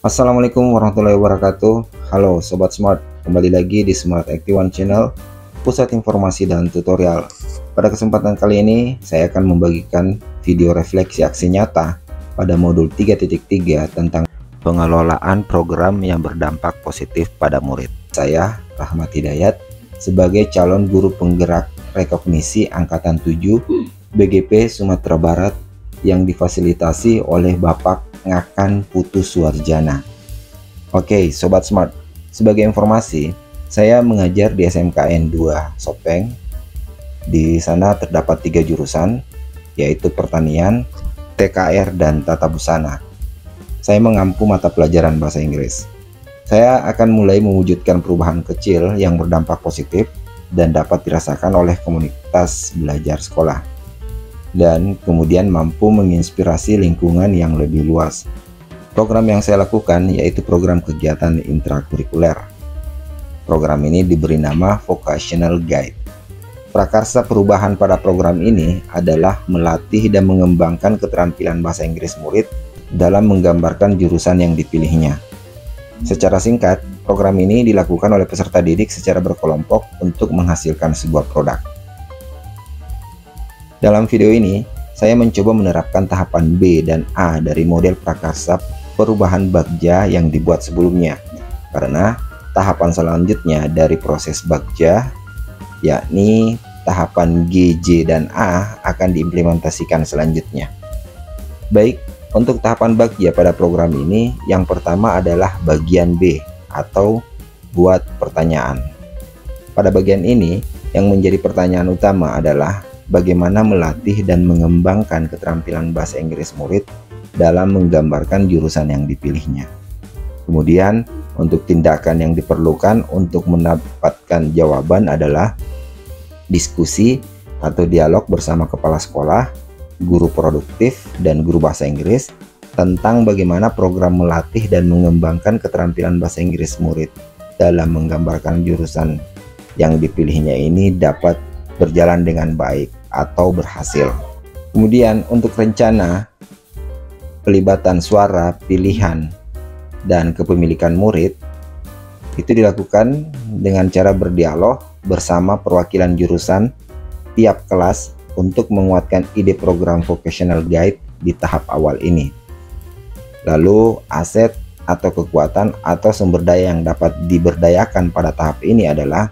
Assalamualaikum warahmatullahi wabarakatuh. Halo Sobat Smart, kembali lagi di Smart Active Channel, pusat informasi dan tutorial. Pada kesempatan kali ini, saya akan membagikan video refleksi aksi nyata pada modul 3.3 tentang pengelolaan program yang berdampak positif pada murid. Saya, Rahmat Hidayat, sebagai calon guru penggerak rekognisi Angkatan 7 BGP Sumatera Barat yang difasilitasi oleh Bapak Ngakan Putu Suarjana. Oke, Sobat Smart, sebagai informasi, saya mengajar di SMKN 2 Sopeng. Di sana terdapat 3 jurusan, yaitu pertanian, TKR, dan tata busana. Saya mengampu mata pelajaran bahasa Inggris. Saya akan mulai mewujudkan perubahan kecil yang berdampak positif dan dapat dirasakan oleh komunitas belajar sekolah, dan kemudian mampu menginspirasi lingkungan yang lebih luas. Program yang saya lakukan yaitu program kegiatan intrakurikuler. Program ini diberi nama Vocational Guide. Prakarsa perubahan pada program ini adalah melatih dan mengembangkan keterampilan bahasa Inggris murid dalam menggambarkan jurusan yang dipilihnya. Secara singkat, program ini dilakukan oleh peserta didik secara berkelompok untuk menghasilkan sebuah produk. Dalam video ini, saya mencoba menerapkan tahapan B dan A dari model prakarsa perubahan Bagja yang dibuat sebelumnya, karena tahapan selanjutnya dari proses Bagja, yakni tahapan G, J, dan A akan diimplementasikan selanjutnya. Baik, untuk tahapan Bagja pada program ini, yang pertama adalah bagian B atau buat pertanyaan. Pada bagian ini, yang menjadi pertanyaan utama adalah bagaimana melatih dan mengembangkan keterampilan bahasa Inggris murid dalam menggambarkan jurusan yang dipilihnya. Kemudian, untuk tindakan yang diperlukan untuk mendapatkan jawaban adalah diskusi atau dialog bersama kepala sekolah, guru produktif, dan guru bahasa Inggris tentang bagaimana program melatih dan mengembangkan keterampilan bahasa Inggris murid dalam menggambarkan jurusan yang dipilihnya ini dapat berjalan dengan baik atau berhasil. Kemudian untuk rencana pelibatan suara, pilihan, dan kepemilikan murid itu dilakukan dengan cara berdialog bersama perwakilan jurusan tiap kelas untuk menguatkan ide program Vocational Guide di tahap awal ini. Lalu aset atau kekuatan atau sumber daya yang dapat diberdayakan pada tahap ini adalah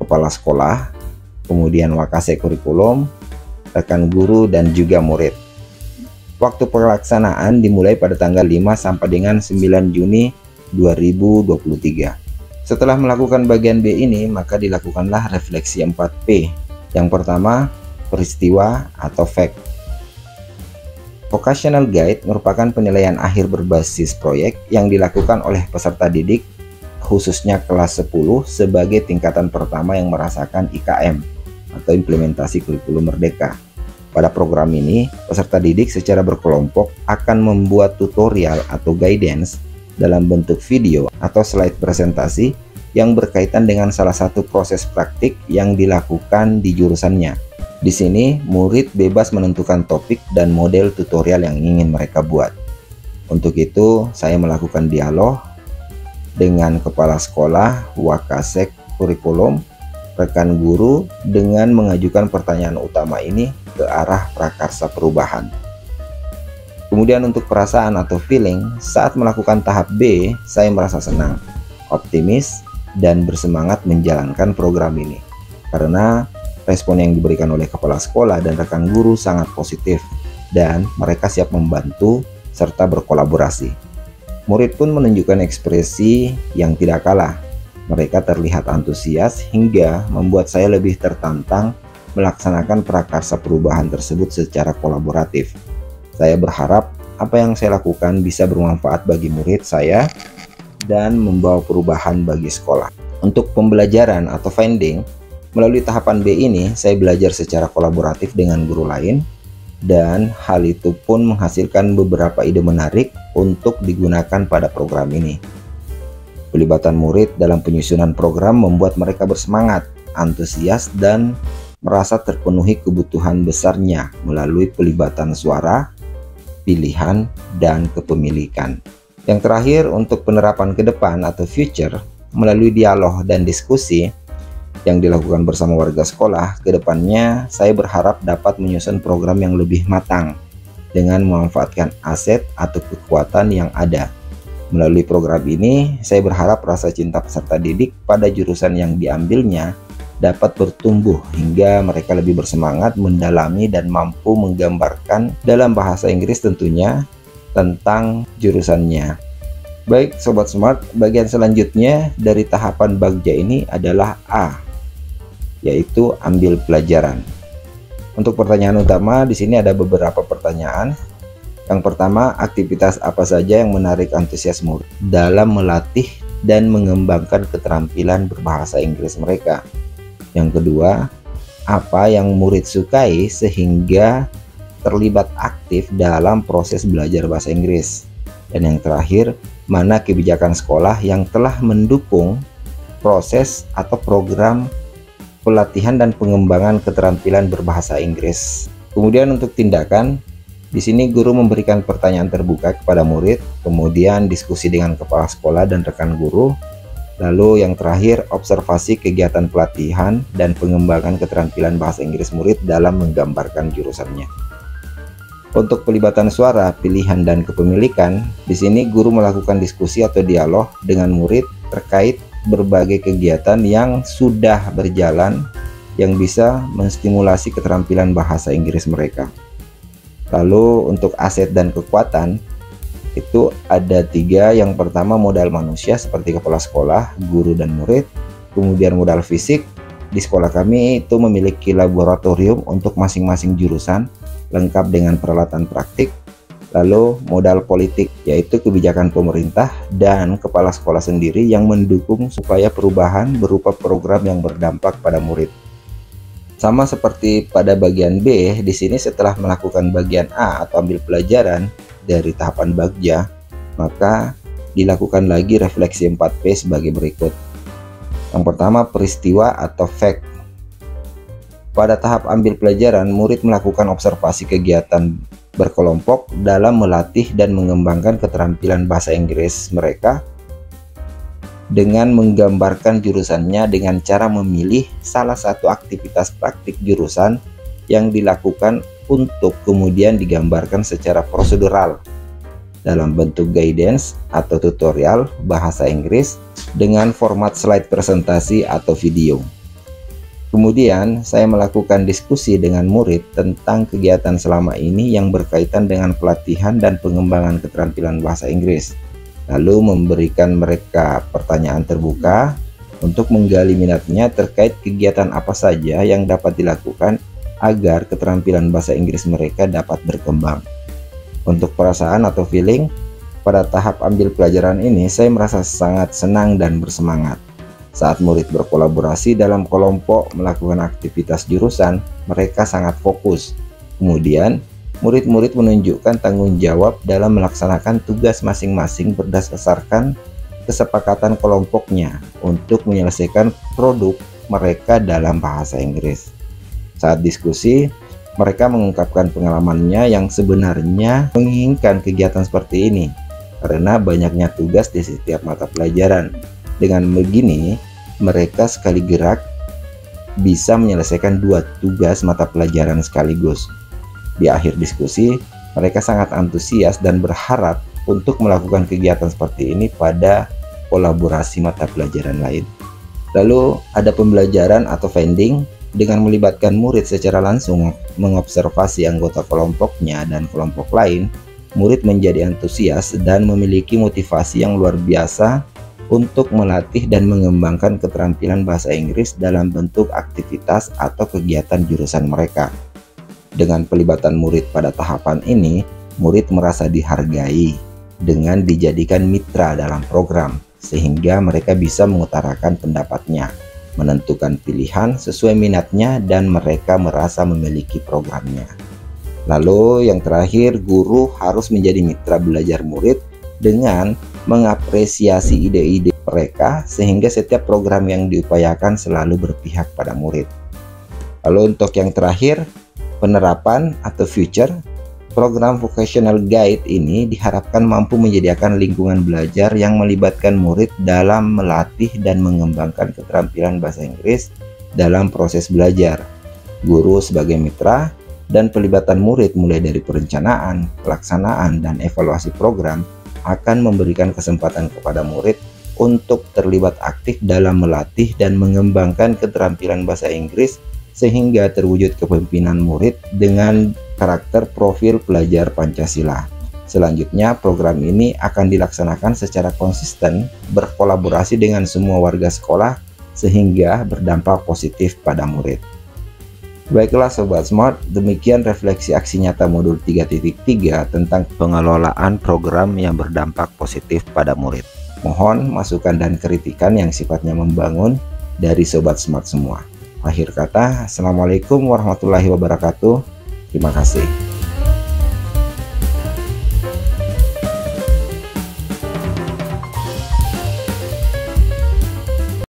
kepala sekolah, kemudian wakase kurikulum, rekan guru, dan juga murid. Waktu pelaksanaan dimulai pada tanggal 5 sampai dengan 9 Juni 2023. Setelah melakukan bagian B ini, maka dilakukanlah refleksi 4P. Yang pertama, peristiwa atau fact. Vocational Guide merupakan penilaian akhir berbasis proyek yang dilakukan oleh peserta didik, khususnya kelas 10 sebagai tingkatan pertama yang merasakan IKM atau implementasi kurikulum merdeka. Pada program ini, peserta didik secara berkelompok akan membuat tutorial atau guidance dalam bentuk video atau slide presentasi yang berkaitan dengan salah satu proses praktik yang dilakukan di jurusannya. Di sini, murid bebas menentukan topik dan model tutorial yang ingin mereka buat. Untuk itu, saya melakukan dialog dengan kepala sekolah, wakasek kurikulum, rekan guru dengan mengajukan pertanyaan utama ini ke arah prakarsa perubahan. Kemudian untuk perasaan atau feeling, saat melakukan tahap B, saya merasa senang, optimis, dan bersemangat menjalankan program ini karena respon yang diberikan oleh kepala sekolah dan rekan guru sangat positif dan mereka siap membantu serta berkolaborasi. Murid pun menunjukkan ekspresi yang tidak kalah. Mereka terlihat antusias hingga membuat saya lebih tertantang melaksanakan prakarsa perubahan tersebut secara kolaboratif. Saya berharap apa yang saya lakukan bisa bermanfaat bagi murid saya dan membawa perubahan bagi sekolah. Untuk pembelajaran atau finding, melalui tahapan B ini saya belajar secara kolaboratif dengan guru lain dan hal itu pun menghasilkan beberapa ide menarik untuk digunakan pada program ini. Pelibatan murid dalam penyusunan program membuat mereka bersemangat, antusias, dan merasa terpenuhi kebutuhan besarnya melalui pelibatan suara, pilihan, dan kepemilikan. Yang terakhir, untuk penerapan ke depan atau future, melalui dialog dan diskusi yang dilakukan bersama warga sekolah, ke depannya saya berharap dapat menyusun program yang lebih matang dengan memanfaatkan aset atau kekuatan yang ada. Melalui program ini, saya berharap rasa cinta peserta didik pada jurusan yang diambilnya dapat bertumbuh hingga mereka lebih bersemangat mendalami dan mampu menggambarkan dalam bahasa Inggris tentunya tentang jurusannya. Baik Sobat Smart, bagian selanjutnya dari tahapan Bagja ini adalah A, yaitu ambil pelajaran. Untuk pertanyaan utama di sini ada beberapa pertanyaan. Yang pertama, aktivitas apa saja yang menarik antusias murid dalam melatih dan mengembangkan keterampilan berbahasa Inggris mereka? Yang kedua, apa yang murid sukai sehingga terlibat aktif dalam proses belajar bahasa Inggris? Dan yang terakhir, mana kebijakan sekolah yang telah mendukung proses atau program pelatihan dan pengembangan keterampilan berbahasa Inggris? Kemudian untuk tindakan, di sini guru memberikan pertanyaan terbuka kepada murid, kemudian diskusi dengan kepala sekolah dan rekan guru. Lalu yang terakhir, observasi kegiatan pelatihan dan pengembangan keterampilan bahasa Inggris murid dalam menggambarkan jurusannya. Untuk pelibatan suara, pilihan, dan kepemilikan, di sini guru melakukan diskusi atau dialog dengan murid terkait berbagai kegiatan yang sudah berjalan yang bisa menstimulasi keterampilan bahasa Inggris mereka. Lalu untuk aset dan kekuatan, itu ada 3. Yang pertama, modal manusia seperti kepala sekolah, guru, dan murid. Kemudian modal fisik, di sekolah kami itu memiliki laboratorium untuk masing-masing jurusan lengkap dengan peralatan praktik. Lalu modal politik, yaitu kebijakan pemerintah dan kepala sekolah sendiri yang mendukung supaya perubahan berupa program yang berdampak pada murid. Sama seperti pada bagian B, di sini setelah melakukan bagian A atau ambil pelajaran dari tahapan Bagja, maka dilakukan lagi refleksi 4P sebagai berikut. Yang pertama, peristiwa atau fact. Pada tahap ambil pelajaran, murid melakukan observasi kegiatan berkelompok dalam melatih dan mengembangkan keterampilan bahasa Inggris mereka dengan menggambarkan jurusannya dengan cara memilih salah satu aktivitas praktik jurusan yang dilakukan untuk kemudian digambarkan secara prosedural dalam bentuk guidance atau tutorial bahasa Inggris dengan format slide presentasi atau video. Kemudian saya melakukan diskusi dengan murid tentang kegiatan selama ini yang berkaitan dengan pelatihan dan pengembangan keterampilan bahasa Inggris. Lalu memberikan mereka pertanyaan terbuka untuk menggali minatnya terkait kegiatan apa saja yang dapat dilakukan agar keterampilan bahasa Inggris mereka dapat berkembang. Untuk perasaan atau feeling, pada tahap ambil pelajaran ini saya merasa sangat senang dan bersemangat. Saat murid berkolaborasi dalam kelompok melakukan aktivitas jurusan, mereka sangat fokus. Kemudian, murid-murid menunjukkan tanggung jawab dalam melaksanakan tugas masing-masing berdasarkan kesepakatan kelompoknya untuk menyelesaikan produk mereka dalam bahasa Inggris. Saat diskusi, mereka mengungkapkan pengalamannya yang sebenarnya menginginkan kegiatan seperti ini karena banyaknya tugas di setiap mata pelajaran. Dengan begini, mereka sekali gerak bisa menyelesaikan 2 tugas mata pelajaran sekaligus. Di akhir diskusi, mereka sangat antusias dan berharap untuk melakukan kegiatan seperti ini pada kolaborasi mata pelajaran lain. Lalu ada pembelajaran atau finding dengan melibatkan murid secara langsung mengobservasi anggota kelompoknya dan kelompok lain. Murid menjadi antusias dan memiliki motivasi yang luar biasa untuk melatih dan mengembangkan keterampilan bahasa Inggris dalam bentuk aktivitas atau kegiatan jurusan mereka. Dengan pelibatan murid pada tahapan ini, murid merasa dihargai dengan dijadikan mitra dalam program, sehingga mereka bisa mengutarakan pendapatnya, menentukan pilihan sesuai minatnya, dan mereka merasa memiliki programnya. Lalu yang terakhir, guru harus menjadi mitra belajar murid dengan mengapresiasi ide-ide mereka sehingga setiap program yang diupayakan selalu berpihak pada murid. Lalu untuk yang terakhir, penerapan atau future. Program Vocational Guide ini diharapkan mampu menyediakan lingkungan belajar yang melibatkan murid dalam melatih dan mengembangkan keterampilan bahasa Inggris dalam proses belajar. Guru sebagai mitra dan pelibatan murid mulai dari perencanaan, pelaksanaan, dan evaluasi program akan memberikan kesempatan kepada murid untuk terlibat aktif dalam melatih dan mengembangkan keterampilan bahasa Inggris sehingga terwujud kepemimpinan murid dengan karakter profil pelajar Pancasila. Selanjutnya, program ini akan dilaksanakan secara konsisten, berkolaborasi dengan semua warga sekolah, sehingga berdampak positif pada murid. Baiklah Sobat Smart, demikian refleksi aksi nyata modul 3.3 tentang pengelolaan program yang berdampak positif pada murid. Mohon masukan dan kritikan yang sifatnya membangun dari Sobat Smart semua. Akhir kata, Assalamualaikum warahmatullahi wabarakatuh. Terima kasih.